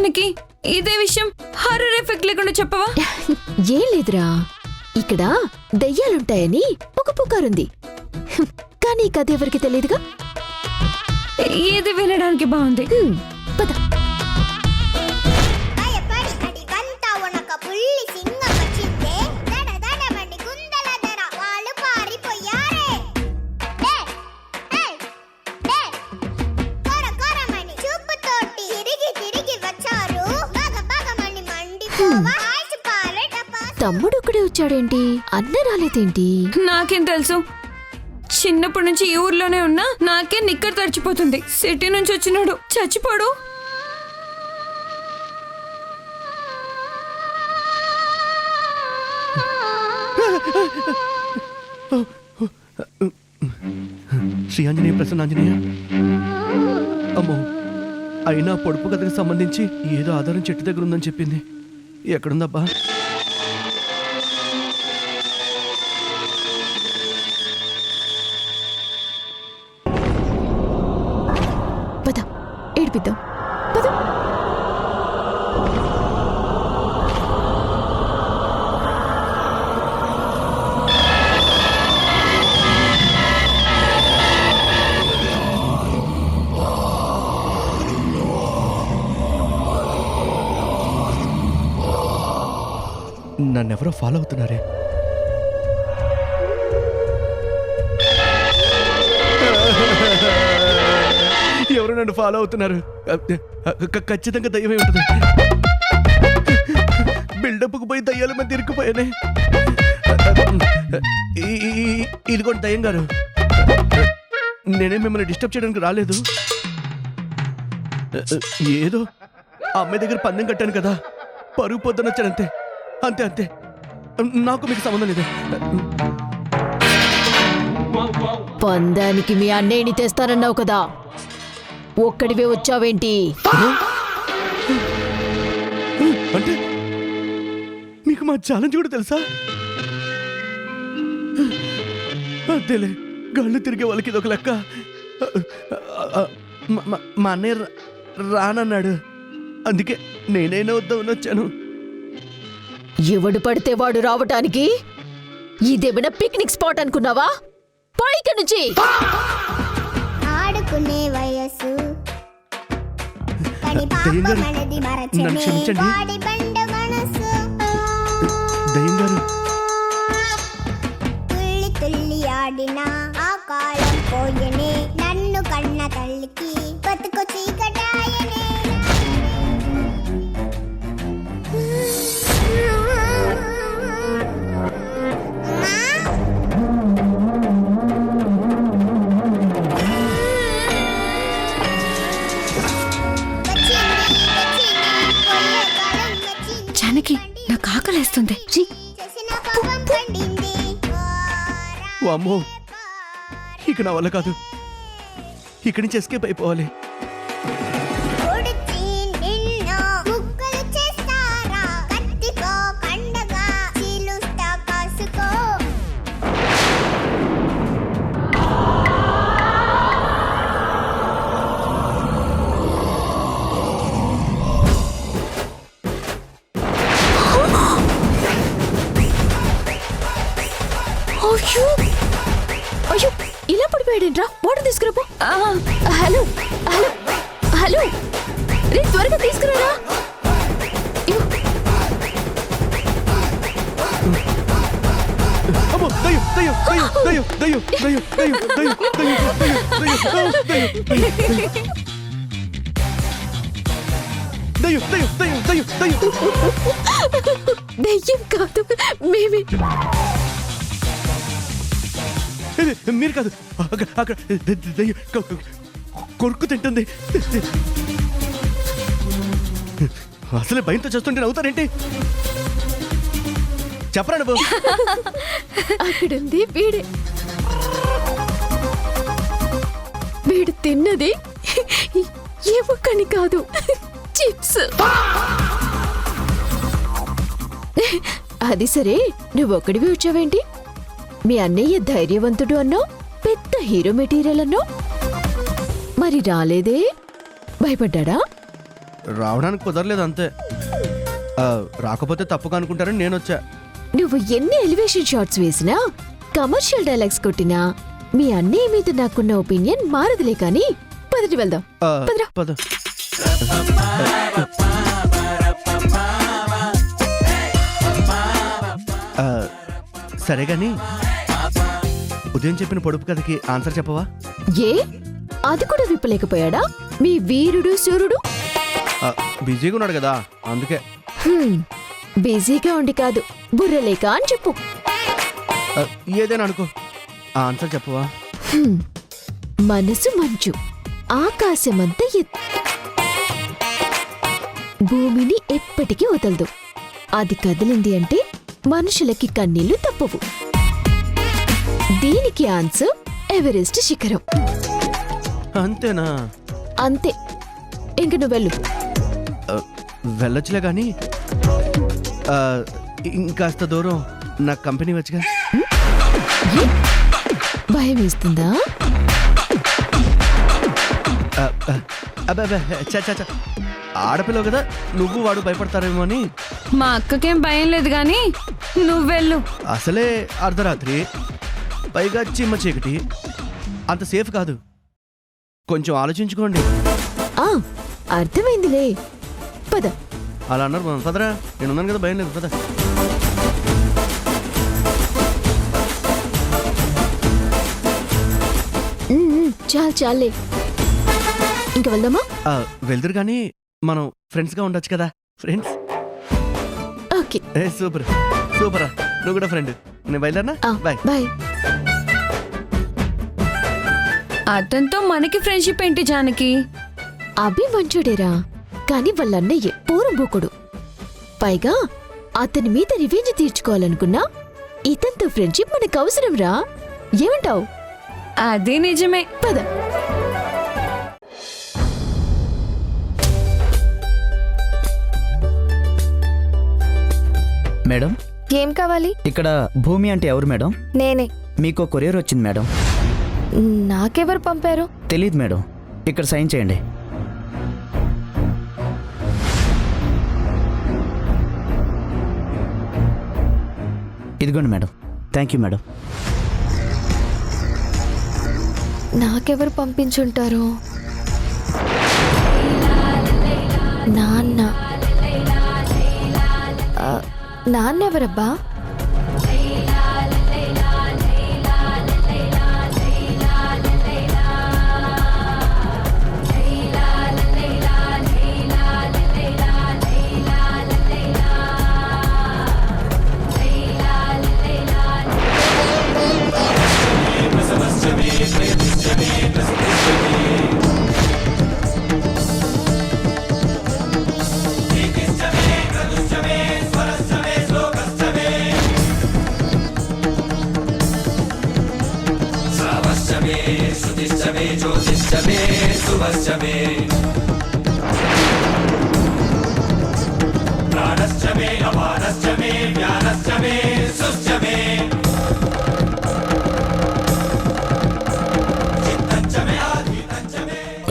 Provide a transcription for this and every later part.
జానకి ఇదే విషయం horror effect లేకుండా చెప్పవా? ఏం లేదురా, ఇక్కడ దెయ్యాలుంటాయని ఒక పుకారుంది. కానీ ఈ కథ ఎవరికి తెలియదుగా. ఇది వినడానికి బాగుంది. పద. తమ్ముడు ఇక్కడే వచ్చాడేంటి? అన్న రాలేదేంటి? నాకేం తెలుసు, చిన్నప్పటి నుంచి ఈ ఊర్లోనే ఉన్నా నాకే నిక్కర్ తడిచిపోతుంది. సిటీ నుంచి వచ్చినాడు చచ్చిపోడు. శ్రీ ఆంజనేయ ప్రసన్నాంజనేయ. అమ్మో, అయినా పొడుపు కథకు సంబంధించి ఏదో ఆధారం చెట్టు దగ్గర ఉందని చెప్పింది. ఎక్కడుందబ్బా? పద, ఏడిపిద్దాం. పద. నన్నెవరో ఫాలో అవుతున్నారే. ఎవరు నన్ను ఫాలో అవుతున్నారు? ఖచ్చితంగా దయ్యమే ఉంటుంది. బిల్డప్కు పోయి దయ్యాల మధ్య ఇరుక్కుపోయానే. ఇదిగోండి దయ్యం గారు, నేనే మిమ్మల్ని డిస్టర్బ్ చేయడానికి రాలేదు. ఏదో ఆ అమ్మాయి దగ్గర పందెం కట్టాను కదా, పరుగు పొద్దున వచ్చానంతే. అంతే అంతే, నాకు మీకు సంబంధం లేదు. పందానికి మీ అన్నయ్యని తెస్తానన్నావు కదా, ఒక్కడివే వచ్చావేంటి? అంటే మీకు మా ఛాలెంజ్ కూడా తెలుసా? అంతేలే, గాళ్ళు తిరిగే వాళ్ళకి ఇదొక లెక్క. మా అన్నయ్య రానన్నాడు, అందుకే నేనైనా వద్దామని వచ్చాను. ఎవడు పడితే వాడు రావటానికి ఇదేమైనా పిక్నిక్ స్పాట్ అనుకున్నావా? పైకి నుంచి ఆడుకునే వయసు నన్ను క్షమించండి దయ్యం గారు. తుల్లి తుల్లి ఆడిన ఆ కాలం పోయనే, నన్ను కన్న తల్లికి బతుకు చీకటాయనే. జానకి, నాకు ఆకలేస్తుంది. వామ్మో, ఇక నా వల్ల కాదు. ఇక్కడి నుంచి ఎస్కేప్ అయిపోవాలి. అయ్యో, ఇలా పడిపోయాడేంట్రా? వాటర్ తీసుకురాపో. హలో హలో హలో, రే త్వరగా తీసుకురారా. అమ్మో, దయ్యం దయ్యం దయ్యం దయ్యం దయ్యం దయ్యం దయ్యం దయ్యం దయ్యం దయ్యం దయ్యం దయ్యం దయ్యం. దయ్యం కాదు, మేమే. మీరు కాదు, అక్కడ దయ్యం కొరుకు తింటుంది. అసలే భయంతో చేస్తుంటే నవ్వుతారేంటి? చెప్పరా నువ్వు? అక్కడుంది వీడే. వీడు తిన్నది ఏమొక్కని కాదు, చిప్స్. అది సరే, నువ్వొక్కడివి వచ్చావేంటి? మీ అన్నయ్య ధైర్యవంతుడు అన్నావు, పెద్ద హీరో మెటీరియల్ అన్నావు, మరి రాలేదే? భయపడ్డా? రావడానికి కుదరలేదు అంతే. రాకపోతే తప్పుగా అనుకుంటారని నేను వచ్చా. నువ్వు ఎన్ని ఎలివేషన్ షాట్స్ వేసినా కమర్షియల్ డైలాగ్స్ కొట్టినా మీ అన్నయ్య మీద నాకున్న ఒపీనియన్ మారదులే కానీ పదటి వెళ్దాం. పదరా. పద. సరే గాని ఉదయం చెప్పిన పొడుపు కథకి ఆన్సర్ చెప్పవా? ఏ అది కూడా విప్పలేకపోయాడా మీ వీరుడు సూర్యుడు? బిజీగా ఉన్నాడు కదా అందుకే. బిజీగా ఉండి కాదు, బుర్రలేక అని చెప్పు. ఏదైనా అనుకో, ఆన్సర్ చెప్పవా? మనసు మంచు, ఆకాశమంత ఎత్తు, భూమిని ఎప్పటికీ వదలదు. అది కదిలింది అంటే మనుషులకి కన్నీళ్లు తప్పవు. దీనికి ఆన్సర్ ఎవరెస్ట్ శిఖరం. అంతేనా? అంతే. ఇంక నువ్వు వెళ్ళు. వెళ్ళొచ్చులే కానీ ఇంకాస్త దూరం నా కంపెనీ వచ్చుగా. భయం వేస్తుందా? అబ్బా చా ఆడపిల్లవు కదా, నువ్వు వాడు భయపడతారేమో అని. మా అక్కకేం భయం లేదు గాని నువ్వెళ్ళు. అసలే అర్ధరాత్రి, పైగా చిమ్మ చీకటి, అంత సేఫ్ కాదు. కొంచెం ఆలోచించుకోండి. అర్థమైందిలే, పద. అలా అన్నారు మనం. పదరా, నేనున్నాను కదా, భయం లేదు. పద. చాలే, ఇంక వెళ్దామా? వెళ్తురు కానీ మనం ఫ్రెండ్స్గా ఉండొచ్చు కదా. ఫ్రెండ్స్. ఓకే. సూపర్ సూపరా, నువ్వు కూడా ఫ్రెండ్. నేను బయలుదేరినా? Bye bye. అతనితో మనకి ఫ్రెండ్షిప్ ఏంటి జానకి? అభి మంచోడేరా, కాని వాళ్ళన్నయ్యే పోరంబోకుడు. పైగా అతని మీద రివెంజ్ తీర్చుకోవాలనుకున్నా ఇతనితో ఫ్రెండ్షిప్ మనకు అవసరం రా. ఏమంటావు? అదే నిజమే. పద. మేడం, ఏం కావాలి? ఇక్కడ భూమి అంటే ఎవరు మేడం? నేనే. మీకు కొరియర్ వచ్చింది మేడం. నాకెవరు పంపారు? తెలీదు మేడం. ఇక్కడ సైన్ చేయండి. ఇదిగోండి మేడం. Thank you madam. నాకెవరు పంపించుంటారు? నాన్న. నాన్నెవరబ్బా?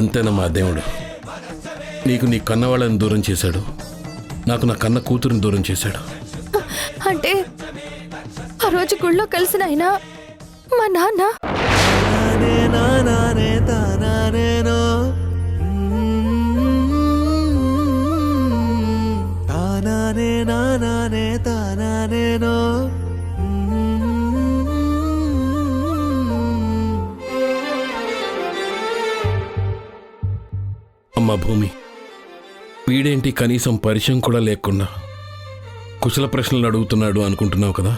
అంతేనమ్మా దేవుడు. నీకు నీ కన్నవాళ్ళని దూరం చేశాడు, నాకు నా కన్న కూతురుని దూరం చేశాడు. అంటే ఆ రోజు గుళ్ళో కలిసిన అయినా మా నాన్న అమ్మా భూమి, వీడేంటి కనీసం పరిచయం కూడా లేకుండా కుశల ప్రశ్నలు అడుగుతున్నాడు అనుకుంటున్నావు కదా.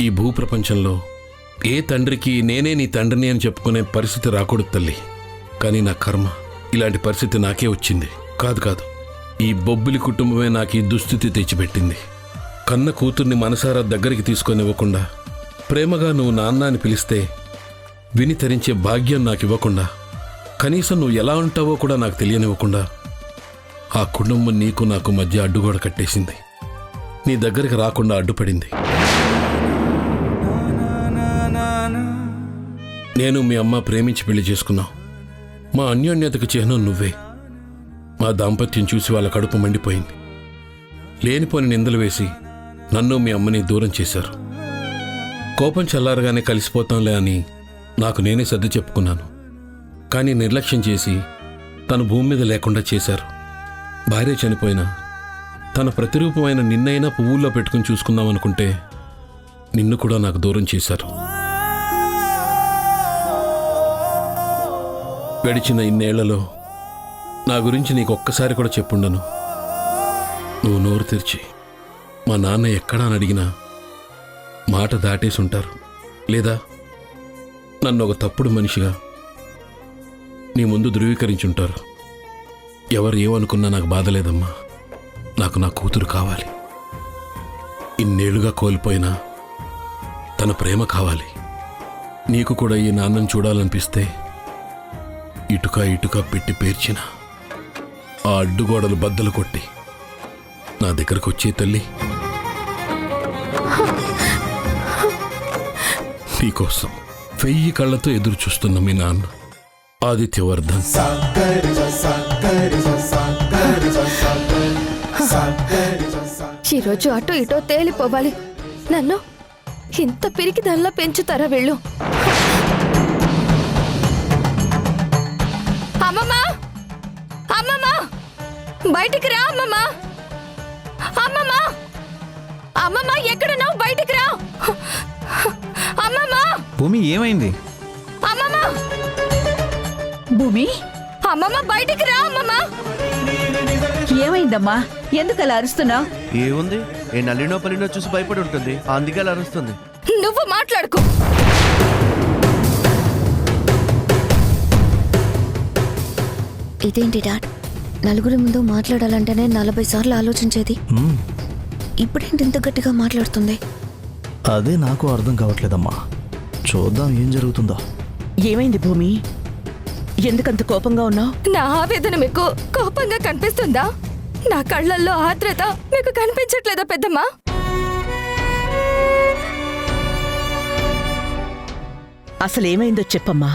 ఈ భూప్రపంచంలో ఏ తండ్రికి నేనే నీ తండ్రిని అని చెప్పుకునే పరిస్థితి రాకూడదు తల్లి. కానీ నా కర్మ, ఇలాంటి పరిస్థితి నాకే వచ్చింది. కాదు, ఈ బొబ్బిలి కుటుంబమే నాకు ఈ దుస్థితి తెచ్చిపెట్టింది. కన్న కూతుర్ని మనసారా దగ్గరికి తీసుకొనివ్వకుండా, ప్రేమగా నువ్వు నాన్న అని పిలిస్తే విని తరించే భాగ్యం నాకు ఇవ్వకుండా, కనీసం నువ్వు ఎలా ఉంటావో కూడా నాకు తెలియనివ్వకుండా ఆ కుటుంబం నీకు నాకు మధ్య అడ్డుగోడ కట్టేసింది. నీ దగ్గరికి రాకుండా అడ్డుపడింది. నేను మీ అమ్మ ప్రేమించి పెళ్లి చేసుకున్నాం. మా అన్యోన్యతకు చిహ్నం నువ్వే. మా దాంపత్యం చూసి వాళ్ళ కడుపు మండిపోయింది. లేనిపోని నిందలు వేసి నన్ను మీ అమ్మని దూరం చేశారు. కోపం చల్లారగానే కలిసిపోతాంలే అని నాకు నేనే సర్ది చెప్పుకున్నాను. కానీ నిర్లక్ష్యం చేసి తను భూమి మీద లేకుండా చేశారు. భార్య చనిపోయినా తన ప్రతిరూపమైన నిన్నైనా పువ్వుల్లో పెట్టుకుని చూసుకుందామనుకుంటే నిన్ను కూడా నాకు దూరం చేశారు. గడిచిన ఇన్నేళ్లలో నా గురించి నీకు ఒక్కసారి కూడా చెప్పుండను. నువ్వు నోరు తెరిచి మా నాన్న ఎక్కడా అని అడిగినా మాట దాటేసి ఉంటారు, లేదా నన్ను ఒక తప్పుడు మనిషిగా నీ ముందు ధృవీకరించుంటారు. ఎవరు ఏమనుకున్నా నాకు బాధ లేదమ్మా. నాకు నా కూతురు కావాలి. ఇన్నేళ్లుగా కోల్పోయినా తన ప్రేమ కావాలి. నీకు కూడా ఈ నాన్నను చూడాలనిపిస్తే ఇటుక ఇటుక పెట్టి పేర్చిన ఆ అడ్డుగోడలు బద్దలు కొట్టి నా దగ్గరకు వచ్చే తల్లి. నీకోసం 1000 కళ్ళతో ఎదురు చూస్తున్న మీ నాన్న ఆదిత్యవర్ధన్. ఈరోజు అటో ఇటో తేలిపోవాలి. నన్ను ఇంత పిరికి దానిలా పెంచుతారా వీళ్ళు? అమ్మమ్మా, అమ్మమ్మా, బయటికి రా అమ్మమ్మా, అమ్మమ్మా, అమ్మమ్మా, ఎక్కడున్నావు? బయటికి రా అమ్మమ్మా. భూమి ఏమైంది? అమ్మమ్మా, భూమి, అమ్మమ్మ, బయటికి రా అమ్మమ్మా. ఏమైందమ్మా? ఎందుకు అలా అరుస్తున్నావు? ఏముంది, ఏ నల్లినో పల్లినో చూసి భయపడి ఉంటుంది, అందుకే అలా అరుస్తుంది. నువ్వు మాట్లాడుకో. ఇదేంటి డాడ్, నలుగురి ముందు మాట్లాడాలంటేనే 40 సార్లు ఆలోచించేది. ఇప్పుడేంటి ఇంత గట్టిగా మాట్లాడుతుంది? అదే నాకు అర్థం కావట్లేదమ్మా. చూద్దాం ఏం జరుగుతుందో. ఏమైంది భూమి? ఎందుకంత కోపంగా ఉన్నావు? నా ఆవేదన మీకు కోపంగా కనిపిస్తుందా? నా కళ్ళల్లో ఆర్ద్రత మీకు కనిపించట్లేదా పెద్దమ్మా? అసలేమైందో చెప్పమ్మా.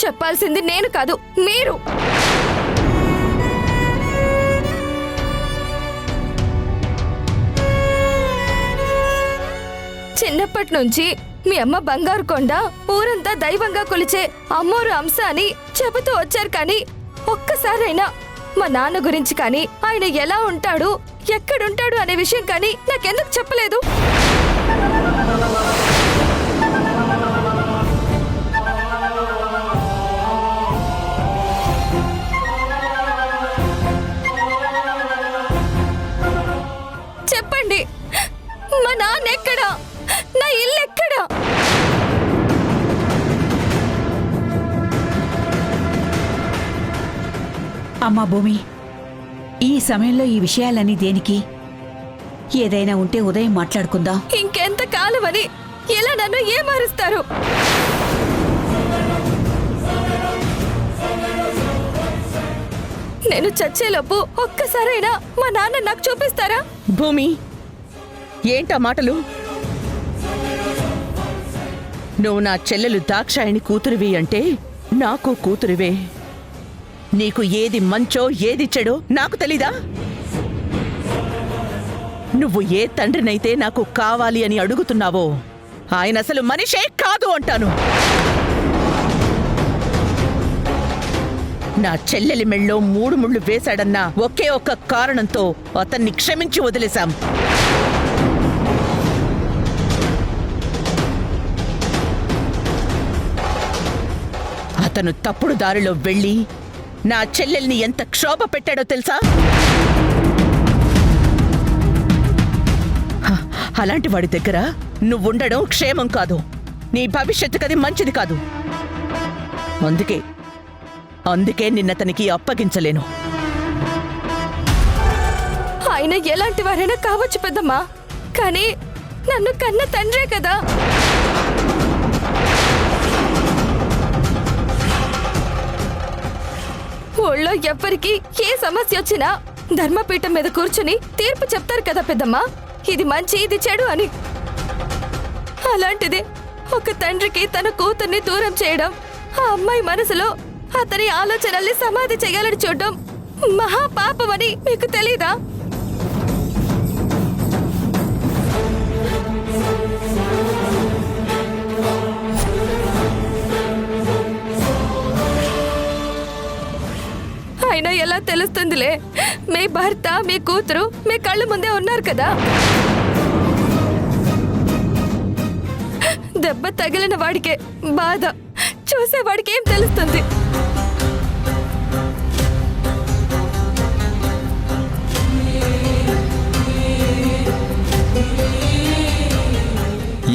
చెప్పాల్సింది నేను కాదు, మీరు. చిన్నప్పటి నుంచి మీ అమ్మ బంగారు కొండ, ఊరంతా దైవంగా కొలిచే అమ్మోరు అంశ అని చెబుతూ వచ్చారు. కానీ ఒక్కసారైనా మా నాన్న గురించి కానీ, ఆయన ఎలా ఉంటాడు, ఎక్కడుంటాడు అనే విషయం కానీ నాకెందుకు చెప్పలేదు? చెప్పండి, మా నాన్న ఎక్కడా? నా ఇల్లు ఎక్కడా? అమ్మా భూమి, ఈ సమయంలో ఈ విషయాలన్నీ దేనికి? ఏదైనా ఉంటే ఉదయం మాట్లాడుకుందాం. ఇంకెంత కాలం అని ఇలా నన్ను ఏమారుస్తారు? నేను చచ్చేలోపు ఒక్కసారైనా మా నాన్న నాకు చూపిస్తారా? భూమి, ఏంటా మాటలు? నువ్వు నా చెల్లెలు దాక్షాయణి కూతురివి అంటే నాకు కూతురివే. నీకు ఏది మంచో ఏది చెడో నాకు తెలీదా? నువ్వు ఏ తండ్రినైతే నాకు కావాలి అని అడుగుతున్నావో ఆయన అసలు మనిషే కాదు అంటాను. నా చెల్లెలి మెళ్ళో 3 ముళ్ళు వేశాడన్న ఒకే ఒక్క కారణంతో అతన్ని క్షమించి వదిలేశాం. అతను తప్పుడు దారిలో వెళ్ళి నా చెల్లెల్ని ఎంత క్షోభ పెట్టాడో తెలుసా? అలాంటి వాడి దగ్గర నువ్వుండడం క్షేమం కాదు, నీ భవిష్యత్తుకది మంచిది కాదు. అందుకే నిన్నతనికి అప్పగించలేను. ఆయన ఎలాంటి వారైనా కావచ్చు పెద్దమ్మా, కానీ నన్ను కన్న తండ్రే కదా. ఊళ్ళో ఎవ్వరికి ఏ సమస్య వచ్చినా ధర్మపీఠం మీద కూర్చుని తీర్పు చెప్తారు కదా పెద్దమ్మా, ఇది మంచి ఇది చెడు అని. అలాంటిది ఒక తండ్రికి తన కూతుర్ని దూరం చేయడం, ఆ అమ్మాయి మనసులో అతని ఆలోచనల్ని సమాధి చేయాలని చూడడం మహాపాపమని మీకు తెలీదా? అయినా ఎలా తెలుస్తుందిలే? మీ భర్త, మీ కూతురు మీ కళ్ళ ముందే ఉన్నారు కదా. దెబ్బ తగిలిన వాడికే బాధ, చూసేవాడికి ఏం తెలుస్తుంది?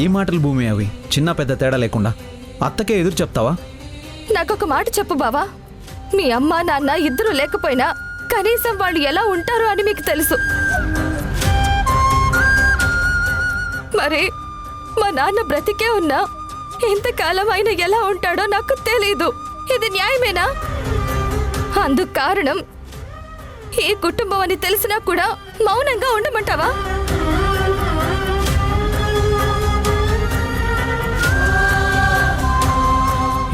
ఈ మాటలు భూమి అవి చిన్న పెద్ద తేడా లేకుండా అత్తకే ఎదురు చెప్తావా? నాకొక మాట చెప్పు బావా. మీ అమ్మ నాన్న ఇద్దరు లేకపోయినా కనీసం వాళ్ళు ఎలా ఉంటారో అని మీకు తెలుసు. మరి మా నాన్న బ్రతికే ఉన్నా ఇంతకాలం ఆయన ఎలా ఉంటాడో నాకు తెలీదు. ఇది న్యాయమేనా? అందుకు కారణం ఈ కుటుంబం అని తెలిసినా కూడా మౌనంగా ఉండమంటావా?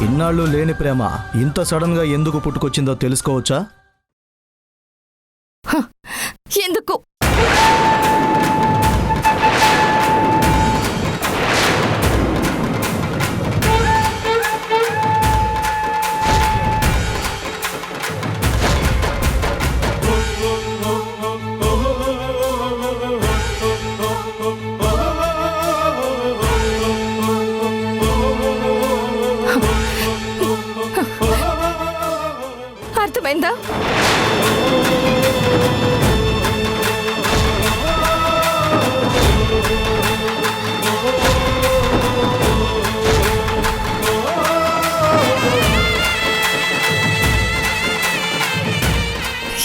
ఇన్నాళ్ళు లేని ప్రేమ ఇంత సడన్ గా ఎందుకు పుట్టుకొచ్చిందో తెలుసుకోవచ్చా? ఎందుకు? అర్థమైందా?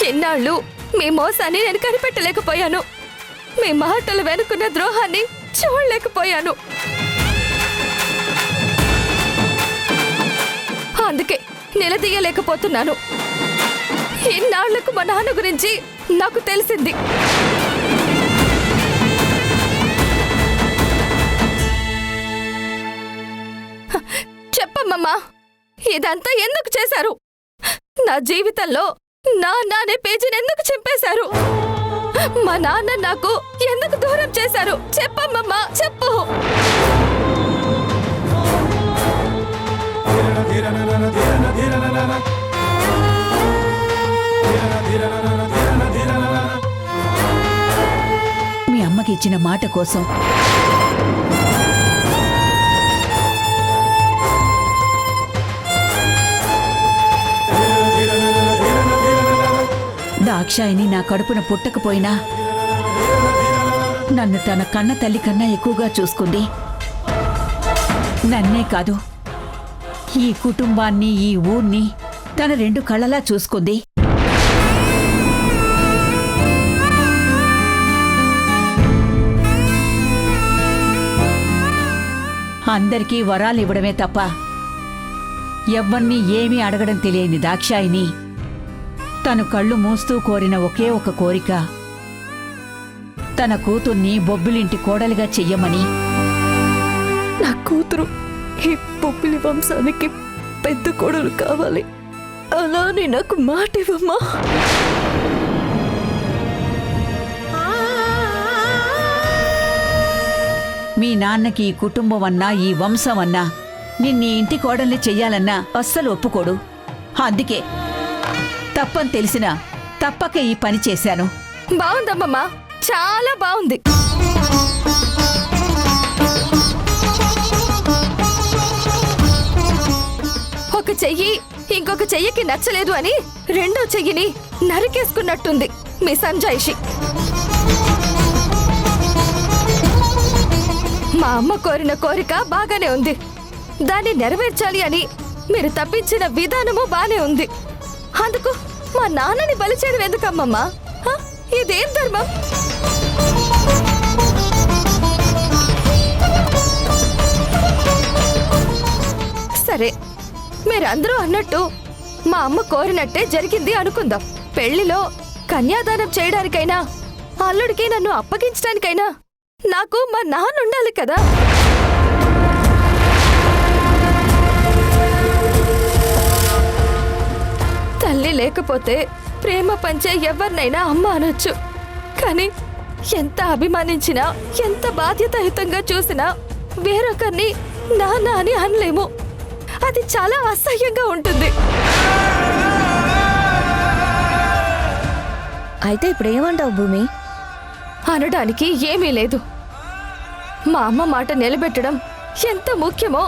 ఎన్నాళ్ళు మీ మోసాన్ని నేను కనిపెట్టలేకపోయాను. మీ మాటలు వెనుకున్న ద్రోహాన్ని చూడలేకపోయాను. అందుకే నిలదీయలేకపోతున్నాను. ఇన్నాళ్లకు మా నాన్న గురించి నాకు తెలిసింది. చెప్పమ్మమ్మా, ఇదంతా ఎందుకు చేశారు? నా జీవితంలో నాన్న అనే పేజీని ఎందుకు చింపేశారు? మా నాన్న నాకు ఎందుకు దూరం చేశారు? చెప్పమ్మమ్మా, చెప్పు. మీ అమ్మకి ఇచ్చిన మాట కోసం దాక్షాయిని నా కడుపున పుట్టకపోయినా నన్ను తన కన్న తల్లి కన్నా ఎక్కువగా చూసుకుంది. నన్నే కాదు, ఈ కుటుంబాన్ని, ఈ ఊర్ని తన రెండు కళ్ళలా చూసుకుంది. అందరికీ వరాలు ఇవ్వడమే తప్ప ఎవ్వరినీ ఏమీ అడగడం తెలియని దాక్షాయిని తను కళ్ళు మూస్తూ కోరిన ఒకే ఒక కోరిక తన కూతుర్ని బొబ్బిలింటి కోడలిగా చెయ్యమని. నా కూతురు ఈ బొబ్బిలి వంశానికి పెద్ద కోడలు కావాలి. అలానే నాకు మాట ఇవ్వమ్మా. మీ నాన్నకి ఈ కుటుంబం అన్నా, ఈ వంశం అన్నా నిన్నీ ఇంటి కోడల్ని చెయ్యాలన్నా అస్సలు ఒప్పుకోడు. అందుకే తప్పని తెలిసినా తప్పక ఈ పని చేశాను. బాగుందమ్మమ్మా, చాలా బాగుంది. ఒక చెయ్యి ఇంకొక చెయ్యికి నచ్చలేదు అని రెండో చెయ్యిని నరికేసుకున్నట్టుంది మీ సంజాయిషి. మా అమ్మ కోరిన కోరిక బాగానే ఉంది, దాన్ని నెరవేర్చాలి అని మీరు తప్పించిన విధానము బానే ఉంది. అందుకు మా నాన్నని బలి చేయడం ఎందుకమ్మమ్మా? ఇదేం ధర్మం? సరే, మీరందరూ అన్నట్టు మా అమ్మ కోరినట్టే జరిగింది అనుకుందాం. పెళ్లిలో కన్యాదానం చేయడానికైనా, అల్లుడికి నన్ను అప్పగించడానికైనా నాకు మా నాన్న ఉండాలి కదా. తల్లి లేకపోతే ప్రేమ పంచే ఎవరినైనా అమ్మ అనొచ్చు, కానీ ఎంత అభిమానించినా ఎంత బాధ్యతాయుతంగా చూసినా వేరొకరిని నాన్న అని అనలేము. అది చాలా అసహ్యంగా ఉంటుంది. అయితే ఇప్పుడు ఏమంటావు భూమి? అనడానికి ఏమీ లేదు. మా అమ్మ మాట నిలబెట్టడం ఎంత ముఖ్యమో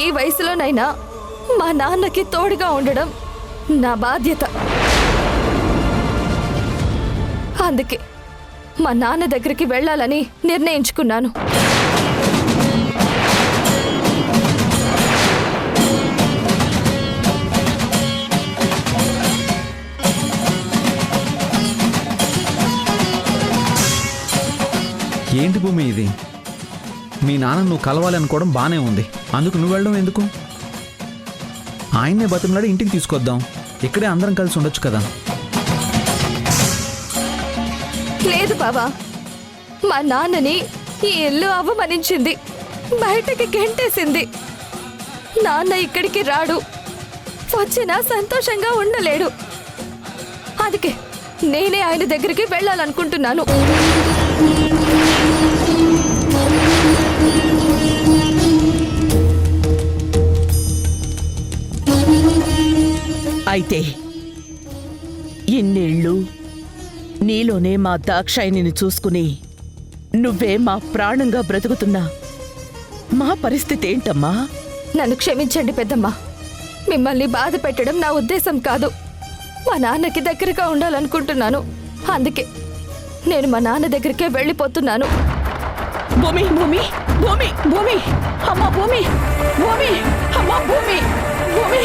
ఈ వయసులోనైనా మా నాన్నకి తోడుగా ఉండడం నా బాధ్యత. అందుకే మా నాన్న దగ్గరికి వెళ్ళాలని నిర్ణయించుకున్నాను. ఏంటి భూమి ఇది? మీ నాన్న నువ్వు కలవాలి అనుకోవడం బానే ఉంది, అందుకు నువ్వు వెళ్ళడం ఎందుకు? ఆయన్నే బతిమలాడి ఇంటికి తీసుకొద్దాం, ఇక్కడే అందరం కలిసి ఉండొచ్చు కదా. లేదు బావా, మా నాన్నని ఈ ఇల్లు అవమానించింది, బయటకి గెంటేసింది. నాన్న ఇక్కడికి రాడు, వచ్చినా సంతోషంగా ఉండలేడు. అందుకే నేనే ఆయన దగ్గరికి వెళ్ళాలనుకుంటున్నాను. అయితే ఇన్నేళ్ళు నీలోనే మా దాక్షాయిని చూసుకుని నువ్వే మా ప్రాణంగా బ్రతుకుతున్నా మా పరిస్థితి ఏంటమ్మా? నన్ను క్షమించండి పెద్దమ్మ, మిమ్మల్ని బాధ పెట్టడం నా ఉద్దేశం కాదు. మా నాన్నకి దగ్గరగా ఉండాలనుకుంటున్నాను, అందుకే నేను మా నాన్న దగ్గరికే వెళ్ళిపోతున్నాను. భూమి భూమి భూమి భూమి అమ్మా భూమి భూమి అమ్మా భూమి భూమి.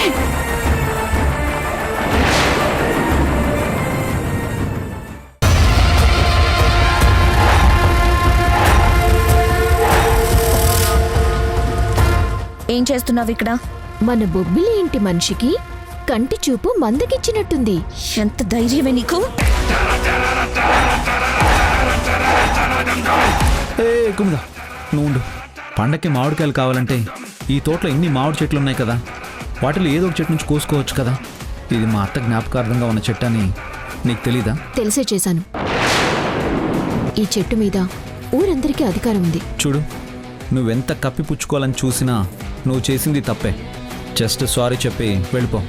ఏం చేస్తున్నావు ఇక్కడ? మన బొబ్బిలి ఇంటి మనిషికి కంటి చూపు మందకిచ్చినట్టుంది. ఎంత ధైర్యమే నీకు? కుముదా నువ్వు ఉండు. పండక్కి మామిడికాయలు కావాలంటే ఈ తోటలో ఎన్ని మామిడి చెట్లు ఉన్నాయి కదా, వాటిలో ఏదో ఒక చెట్టు నుంచి కోసుకోవచ్చు కదా. ఇది మా అత్త జ్ఞాపకార్థంగా ఉన్న చెట్టు అని నీకు తెలీదా? తెలిసే చేశాను. ఈ చెట్టు మీద ఊరందరికీ అధికారం ఉంది. చూడు, నువ్వెంత కప్పిపుచ్చుకోవాలని చూసినా నువ్వు చేసింది తప్పే. జస్ట్ సారీ చెప్పి వెళ్ళిపో.